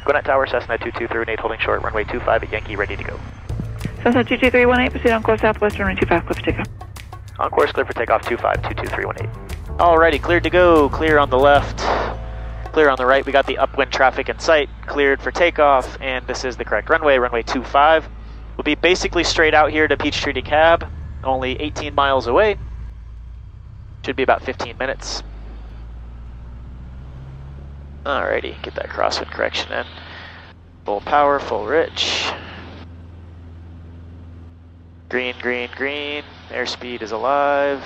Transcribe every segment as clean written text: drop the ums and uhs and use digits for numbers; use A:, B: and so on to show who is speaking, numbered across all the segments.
A: Gwinnett Tower, Cessna 22318 holding short, runway 25 at Yankee, ready to go.
B: Cessna 22318, proceed on course southwest, runway 25, clear for takeoff.
A: On course, clear for takeoff, 25, 22318. Alrighty, cleared to go, clear on the left, clear on the right. We got the upwind traffic in sight, cleared for takeoff, and this is the correct runway, runway 25. We'll be basically straight out here to Peachtree DeKalb, only 18 miles away. Should be about 15 minutes. Alrighty, get that crosswind correction in. Full power, full rich. Green, green, green. Airspeed is alive.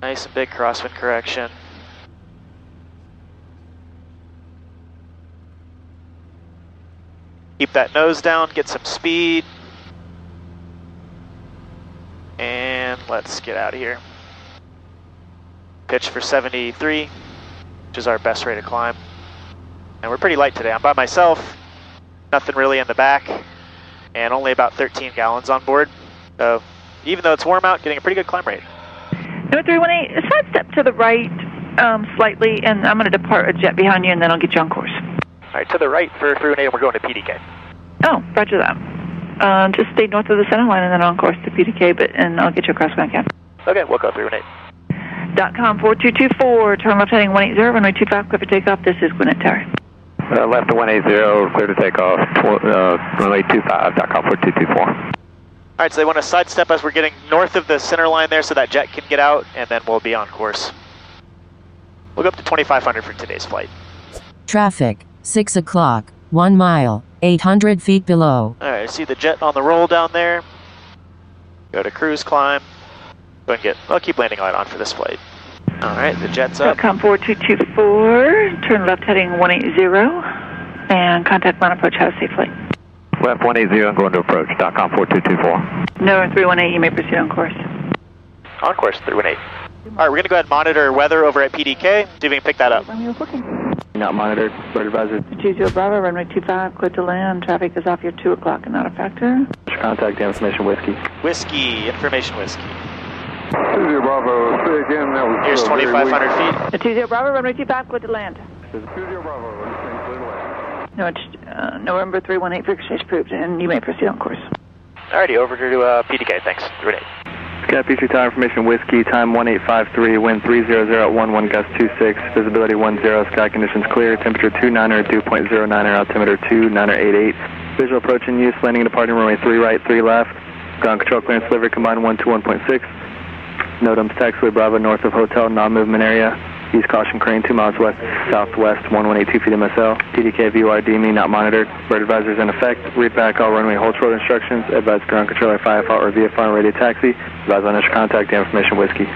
A: Nice and big crosswind correction. Keep that nose down, get some speed. And let's get out of here. Pitch for 73, which is our best rate of climb. And we're pretty light today. I'm by myself, nothing really in the back, and only about 13 gallons on board. So even though it's warm out, getting a pretty good climb rate.
B: Number 318, sidestep to the right slightly, and I'm going to depart a jet behind you, and then I'll get you on course.
A: All right, to the right for 318, we're going to PDK.
B: Oh, roger that. Just stay north of the center line and then on course to PDK, and I'll get you across when I can.
A: Okay, we'll go 318.
B: .com 4224, turn left heading 180, runway 25, clear for takeoff. This is Gwinnett Tower.
C: Left to 180, clear to takeoff, runway 25, .com 4224.
A: All right, so they want to sidestep us. We're getting north of the center line there so that jet can get out, and then we'll be on course. We'll go up to 2,500 for today's flight.
D: Traffic, 6 o'clock, 1 mile, 800 feet below.
A: All right, I see the jet on the roll down there. Go to cruise climb. Go and get, I'll keep landing light on for this flight. All right, the jet's up.
B: .com 4224, turn left heading 180, and contact line approach, have a safe flight.
C: Left 180, I'm going to approach, .com 4224.
B: No, 318, you may proceed on course.
A: On course, 318. All right, we're going to go ahead and monitor weather over at PDK, see if we can pick that up.
C: Not monitored, bird advisor.
B: 20 Bravo, runway 25, clear to land. Traffic is off your 2 o'clock and not a factor.
C: Contact information whiskey.
A: Whiskey, information whiskey.
E: 20 Bravo, say again, that was...
A: Here's 2,500 feet.
B: 20 Bravo, runway 25, clear to land.
E: 20 Bravo, understand, clear to land.
B: No, it's November 318, frequency approved, and you may proceed on course.
A: Alrighty, over to PDK, thanks. 318.
C: Sky Peachtree Tower information whiskey, time 1853, wind 300 at 11, gust 26, visibility 10, sky conditions clear, temperature 29er, dew point 09er, altimeter 29er88. Visual approach in use, landing and departing runway 3 right, 3 left. Ground control clearance delivery combined 121.6. NOTAMs taxiway Bravo north of hotel, non-movement area. East caution crane 2 miles west, southwest, 1182 feet MSL. PDK VYD me not monitored. Bird advisors in effect. Read back all runway hold short instructions. Advise ground controller FIFR or VFR radio taxi. Advise on initial contact information whiskey.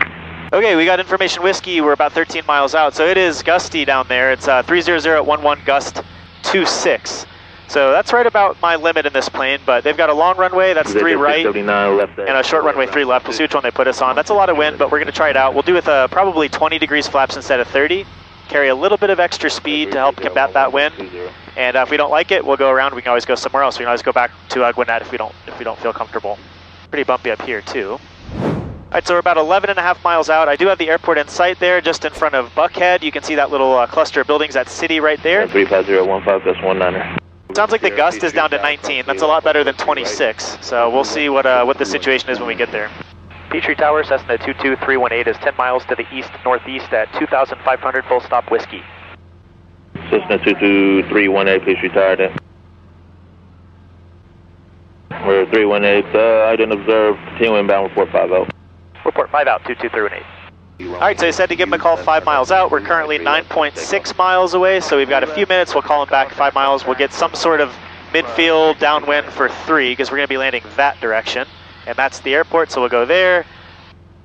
A: Okay, we got information whiskey. We're about 13 miles out, so it is gusty down there. It's 300 at 11, gust 26. So that's right about my limit in this plane, but they've got a long runway, that's 3 right, and a short runway 3 left. We'll see which one they put us on. That's a lot of wind, but we're going to try it out. We'll do with probably 20 degrees flaps instead of 30. Carry a little bit of extra speed to help combat that wind. And if we don't like it, we'll go around. We can always go somewhere else. We can always go back to Gwinnett if we don't feel comfortable. Pretty bumpy up here too. All right, so we're about 11.5 miles out. I do have the airport in sight there, just in front of Buckhead. You can see that little cluster of buildings, that city right there.
C: 35015, that's 19er.
A: Sounds like the gust is down to 19. That's a lot better than 26. So we'll see what the situation is when we get there. Peachtree Tower, Cessna 22318 is 10 miles to the east-northeast at 2,500 full stop whiskey.
C: Cessna 22318, Peachtree Tower. We're 318, I didn't observe, continue inbound, report 5 out.
A: Report 5 out, 22318. Alright, so I said to give him a call 5 miles out. We're currently 9.6 miles away, so we've got a few minutes. We'll call him back 5 miles. We'll get some sort of midfield downwind for 3, because we're going to be landing that direction. And that's the airport, so we'll go there.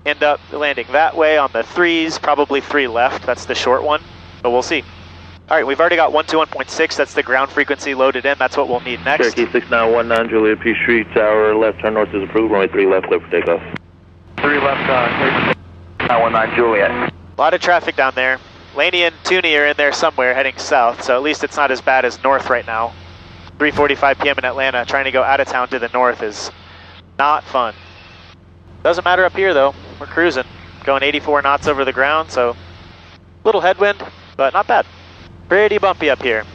A: End up landing that way on the 3s, probably 3 left. That's the short one, but we'll see. Alright, we've already got 121.6. That's the ground frequency loaded in. That's what we'll need next.
C: Cherokee 6919, Juliet Peachtree Tower, left turn north is approved. Runway 3 left, clear for takeoff.
E: 3 left, 919 Juliet.
A: A lot of traffic down there. Laney and Tooney are in there somewhere heading south, so at least it's not as bad as north right now. 3:45 p.m. in Atlanta, trying to go out of town to the north is not fun. Doesn't matter up here though, we're cruising. Going 84 knots over the ground, so little headwind, but not bad. Pretty bumpy up here.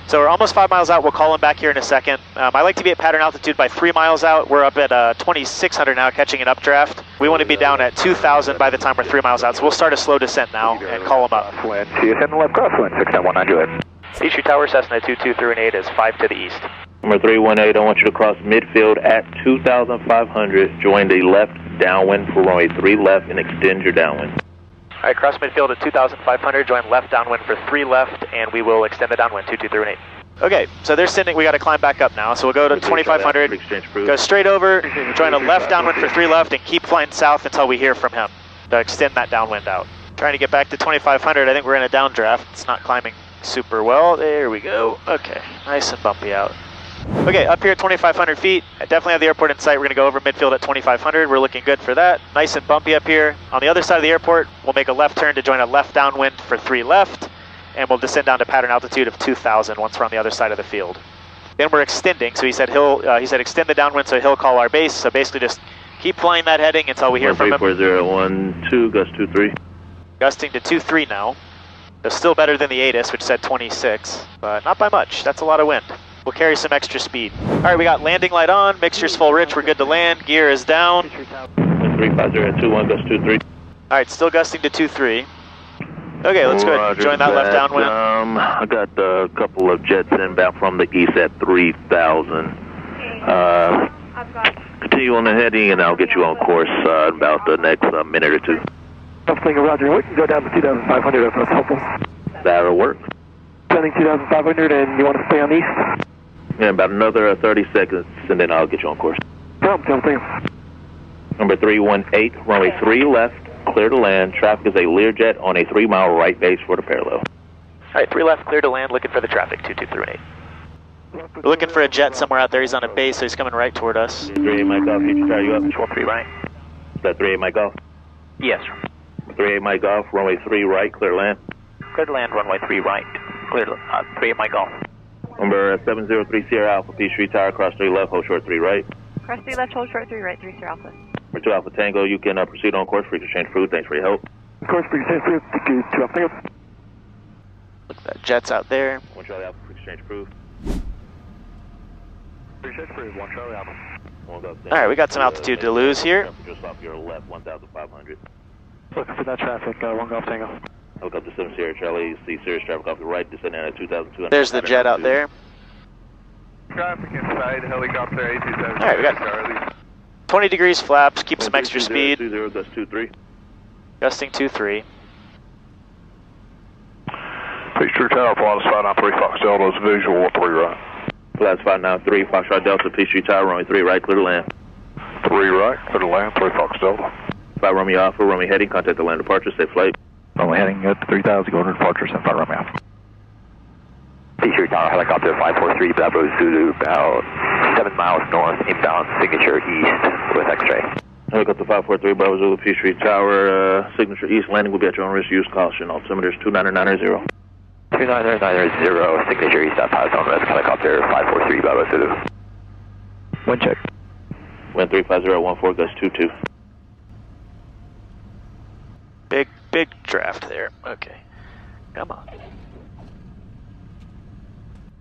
A: So we're almost 5 miles out. We'll call him back here in a second. I like to be at pattern altitude by 3 miles out. We're up at 2,600 now, catching an updraft. We want to be down at 2,000 by the time we're 3 miles out. So we'll start a slow descent now and call him up.
E: See you heading left crosswind, 691 Juliet.
A: Peachtree Tower, Cessna 223 is 5 to the east.
F: Number 318, I want you to cross midfield at 2,500. Join the left downwind for runway 3 left and extend your downwind.
A: All right, cross midfield at 2,500, join left downwind for 3 left, and we will extend the downwind, 22318. Okay, so they're sending, we got to climb back up now, so we'll go to 2,500, go straight over, join a left downwind for 3 left, and keep flying south until we hear from him to extend that downwind out. Trying to get back to 2,500, I think we're in a downdraft. It's not climbing super well. There we go. Okay, nice and bumpy out. Okay, up here at 2,500 feet, I definitely have the airport in sight. We're going to go over midfield at 2,500. We're looking good for that. Nice and bumpy up here. On the other side of the airport, we'll make a left turn to join a left downwind for 3 left, and we'll descend down to pattern altitude of 2,000 once we're on the other side of the field. Then we're extending, so he said he said extend the downwind, so he'll call our base. So basically just keep flying that heading until we hear from him.
F: 134.012, gust 23.
A: Gusting to 23 now. So still better than the ATIS, which said 26, but not by much. That's a lot of wind. We'll carry some extra speed. All right, we got landing light on, mixture's full rich, we're good to land, gear is down.
F: 350 at 21, gust 23.
A: All right, still gusting to 23. Okay, let's go ahead and join that left downwind.
F: I got a couple of jets inbound from the east at 3,000. Continue on the heading and I'll get you on course in about the next minute or two.
C: Roger, we can go down to 2,500 if that's helpful.
F: That'll work.
C: Sending 2,500 and you want to stay on east?
F: Yeah, about another 30 seconds and then I'll get you on course. Number 318, runway 3 left, clear to land. Traffic is a Learjet on a 3-mile right base for the parallel.
A: All right, 3 left, clear to land, looking for the traffic, 22318. We're looking for a jet somewhere out there. He's on a base, so he's coming right toward us.
F: 38 Mike Golf, Peachtree Tower, you up?
A: 12-3 right.
F: Is that 38 Mike Golf?
A: Yes.
F: 38 Mike Golf, runway 3 right, clear to land.
A: Clear to land, runway 3 right. Clear to 38 Mike Golf.
F: Number 703 Sierra Alpha, Peachtree Tower, cross 3 left, hold short 3 right.
B: Cross 3 left, hold short 3 right, 3 Sierra Alpha.
F: Number 2 Alpha Tango, you can proceed on course for exchange food. Thanks for your help.
C: Course for exchange food, 2 Alpha Tango.
A: Look at that jet's out there.
F: 1 Charlie Alpha for exchange food.
E: Exchange food, 1 Charlie Alpha.
A: All right, we got some altitude to lose here.
F: Just off your left, 1,500.
C: Looking for that traffic, 1 Golf Tango.
F: Look up to 7 Sierra Charlie, see serious traffic off the right, descending at 2,200.
A: There's the jet out there.
E: Traffic inside, helicopter 827.
A: All right, we got 20 degrees flaps, keep some extra speed.
F: 20, gust 23.
A: Gusting 23.
E: Peachtree Tower, Pilatus 593 Fox Delta is visual at 3 right.
F: Pilatus 593, Foxtrot Delta, Peachtree Tower, runway 3 right, clear to land.
E: 3 right, clear to land, 3 Fox Delta.
F: 5 Romeo Alpha, runway heading, contact the land departure, safe flight.
C: Runway heading at 3,000, going to departure, 75 Romeo Alpha.
G: Peachtree Tower, helicopter 543, Bravo Zulu, about 7 miles north, inbound, signature east with X-ray.
F: Helicopter 543, Bravo Zulu, Peachtree Tower, signature east, landing will be at your own risk, use caution, altimeters 29990.
G: 29990, signature east, pass on risk, helicopter 543, Bravo Zulu.
C: Wind check.
F: Wind 35014, gust 22.
A: Big draft there. Okay. Come on.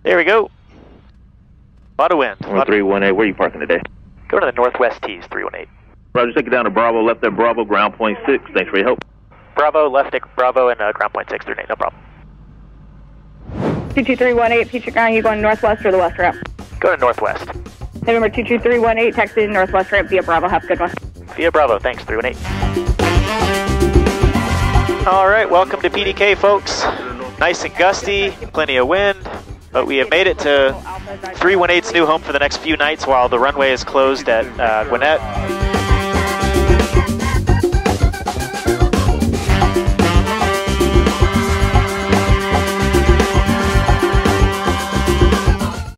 A: There we go. A lot of wind.
F: 318, where are you parking today?
A: Go to the northwest tees, 318.
F: Roger, take it down to Bravo, left at Bravo, ground point 6. Thanks for your help.
A: Bravo, left at Bravo, and ground point 6, 38, no problem.
B: 22318, Peachtree ground, you going northwest or the west ramp?
A: Go to northwest.
B: November 22318, taxi northwest ramp via Bravo, have a good one.
A: Via Bravo, thanks, 318. All right, welcome to PDK, folks. Nice and gusty, plenty of wind, but we have made it to 318's new home for the next few nights while the runway is closed at Gwinnett.